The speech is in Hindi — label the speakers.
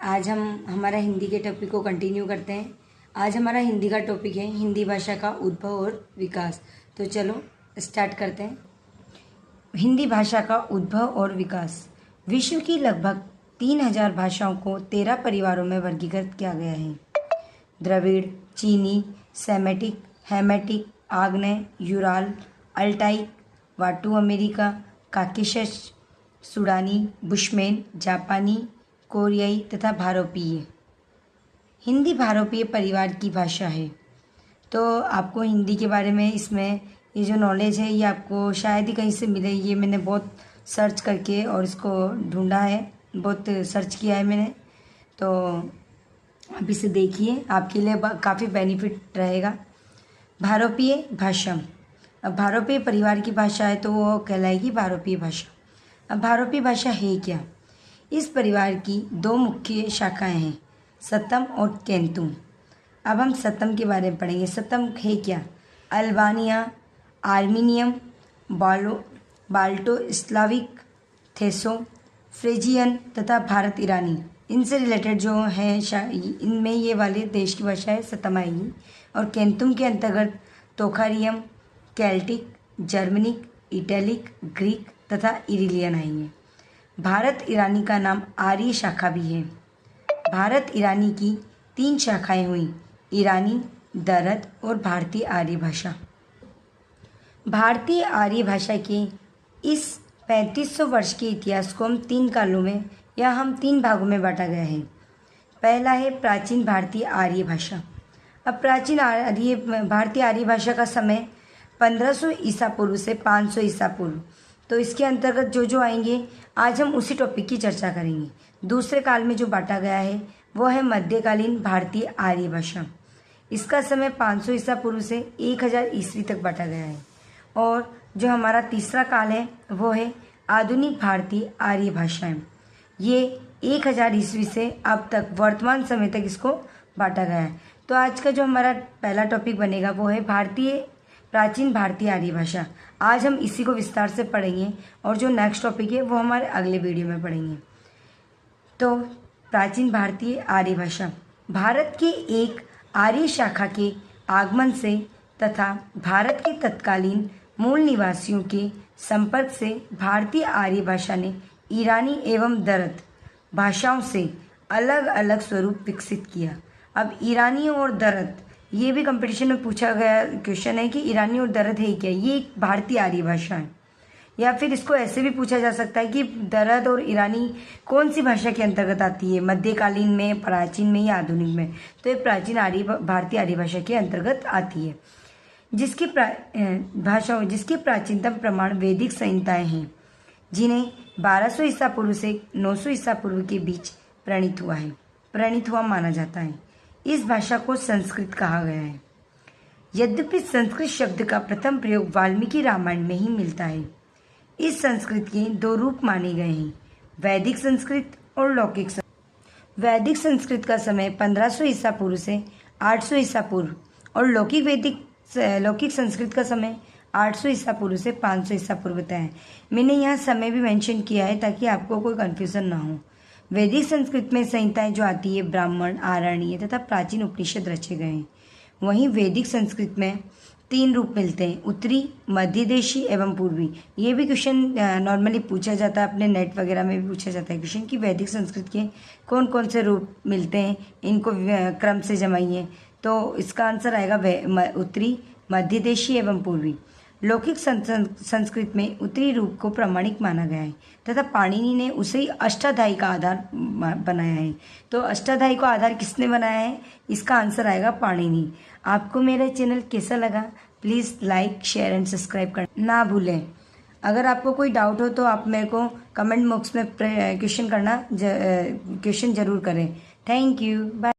Speaker 1: आज हम हमारा हिंदी के टॉपिक को कंटिन्यू करते हैं। आज हमारा हिंदी का टॉपिक है हिंदी भाषा का उद्भव और विकास। तो चलो स्टार्ट करते हैं। हिंदी भाषा का उद्भव और विकास। विश्व की लगभग 3000 भाषाओं को 13 परिवारों में वर्गीकृत किया गया है। द्रविड़, चीनी, सेमेटिक, हेमेटिक, आग्नेय, यूराल, अल्टाइक, वाटू अमेरिका, काकेशस, सूडानी, बुशमैन, जापानी, कोरियाई तथा भारोपीय। हिंदी भारोपीय परिवार की भाषा है। तो आपको हिंदी के बारे में इसमें ये जो नॉलेज है ये आपको शायद ही कहीं से मिले। ये मैंने बहुत सर्च करके और इसको ढूंढा है, बहुत सर्च किया है मैंने। तो आप इसे देखिए, आपके लिए काफ़ी बेनिफिट रहेगा। भारोपीय भाषा। अब भारोपीय परिवार की भाषा है तो वो कहलाएगी भारोपीय भाषा। अब भारोपीय भाषा है क्या? इस परिवार की 2 मुख्य शाखाएं हैं, सतम और केंतुम। अब हम सतम के बारे में पढ़ेंगे। सतम है क्या? अल्बानिया, आर्मीनियम, बाल्टो स्लाविक, थेसो, फ्रेजियन तथा भारत ईरानी, इनसे रिलेटेड जो है इनमें ये वाले देश की भाषा है सतम आएगी। और केंतुम के अंतर्गत तोखारियम, केल्टिक, जर्मनिक, इटैलिक, ग्रीक तथा इरिलियन आएंगे। भारत ईरानी का नाम आर्य शाखा भी है। भारत ईरानी की 3 शाखाएं हुई, ईरानी, दरद और भारतीय आर्य भाषा। भारतीय आर्य भाषा के इस 3500 वर्ष के इतिहास को हम 3 कालों में या हम 3 भागों में बांटा गया है। पहला है प्राचीन भारतीय आर्य भाषा। अब प्राचीन भारतीय आर्य भाषा का समय 1500 ईसा पूर्व से 500 ईसा पूर्व। तो इसके अंतर्गत जो आएंगे आज हम उसी टॉपिक की चर्चा करेंगे। दूसरे काल में जो बांटा गया है वो है मध्यकालीन भारतीय आर्य भाषा। इसका समय 500 ईसा पूर्व से 1000 ईस्वी तक बांटा गया है। और जो हमारा तीसरा काल है वो है आधुनिक भारतीय आर्य भाषाएं। ये 1000 ईस्वी से अब तक वर्तमान समय तक इसको बांटा गया है। तो आज का जो हमारा पहला टॉपिक बनेगा वो है प्राचीन भारतीय आर्य भाषा। आज हम इसी को विस्तार से पढ़ेंगे और जो नेक्स्ट टॉपिक है वो हमारे अगले वीडियो में पढ़ेंगे। तो प्राचीन भारतीय आर्य भाषा। भारत के एक आर्य शाखा के आगमन से तथा भारत के तत्कालीन मूल निवासियों के संपर्क से भारतीय आर्य भाषा ने ईरानी एवं दरद भाषाओं से अलग अलग स्वरूप विकसित किया। अब ईरानी और दरद, ये भी कंपटीशन में पूछा गया क्वेश्चन है कि ईरानी और दरद है क्या? ये एक भारतीय आर्य भाषा है। या फिर इसको ऐसे भी पूछा जा सकता है कि दरद और ईरानी कौन सी भाषा के अंतर्गत आती है, मध्यकालीन में, प्राचीन में या आधुनिक में? तो ये प्राचीन भारतीय आर्य भाषा के अंतर्गत आती है, जिसकी जिसके प्राचीनतम प्रमाण वैदिक संहिताएं हैं, जिन्हें 1200 ईसा पूर्व से 900 ईसा पूर्व के बीच प्रणीत हुआ माना जाता है। इस भाषा को संस्कृत कहा गया है। यद्यपि संस्कृत शब्द का प्रथम प्रयोग वाल्मीकि रामायण में ही मिलता है। इस संस्कृत के 2 रूप माने गए हैं, वैदिक संस्कृत और लौकिक संस्कृत। वैदिक संस्कृत का समय 1500 ईसा पूर्व से 800 ईसा पूर्व और लौकिक संस्कृत का समय 800 ईसा पूर्व से 500 ईसा पूर्व तय है। मैंने यहाँ समय भी मेंशन किया है ताकि आपको कोई कन्फ्यूजन ना हो। वैदिक संस्कृत में संहिताएं जो आती है ब्राह्मण, आरण्य तथा प्राचीन उपनिषद रचे गए हैं। वहीं वैदिक संस्कृत में 3 रूप मिलते हैं, उत्तरी, मध्य देशी एवं पूर्वी। ये भी क्वेश्चन नॉर्मली पूछा जाता है, अपने नेट वगैरह में भी पूछा जाता है क्वेश्चन कि वैदिक संस्कृत के कौन कौन से रूप मिलते हैं, इनको क्रम से जमाइए। तो इसका आंसर आएगा उत्तरी, मध्य देशी एवं पूर्वी। लौकिक संस्कृत में उत्तरी रूप को प्रामाणिक माना गया है तथा पाणिनि ने उसे ही अष्टाध्यायी का आधार बनाया है। तो अष्टाध्यायी को आधार किसने बनाया है? इसका आंसर आएगा पाणिनि। आपको मेरा चैनल कैसा लगा? Please like, share and subscribe करना ना भूलें। अगर आपको कोई डाउट हो तो आप मेरे को कमेंट बॉक्स में क्वेश्चन जरूर करें। Thank you, bye.